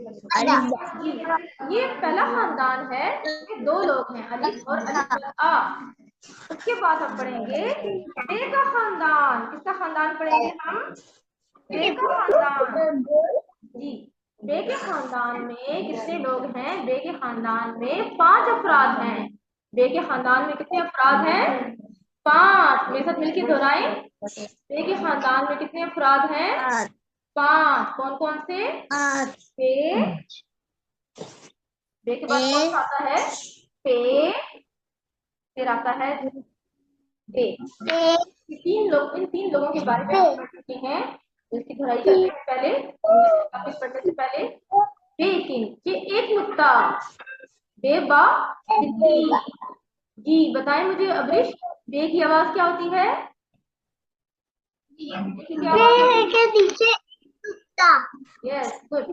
जी, ये पहला खानदान है, ये दो लोग हैं, अलिफ और अलिफ आ। उसके बाद हम पढ़ेंगे बे का खानदान। किसका खानदान पढ़ेंगे हम? बे का खानदान। जी, बे के खानदान में कितने लोग हैं? बे के खानदान में 5 अफराद हैं। बे के खानदान में कितने अफराद हैं? 5। मेरे साथ मिलकर दोहराएं। बे के खानदान में कितने अफराद हैं? 5। कौन कौन से? बे, बे के बाद कौन सा आता है? पे, फिर आता है बे। इन तीन लोगों के बारे में हम पढ़ चुके हैं। इसकी दोहराई करते हैं पहले, टॉपिक पढ़ने से पहले। बेकिन, ये एक नुक्ता। बेबा, बिल्ली। जी, बताएं मुझे अब्रिश, बे की आवाज क्या होती है? बे की क्या आवाज होती है? Yes, good.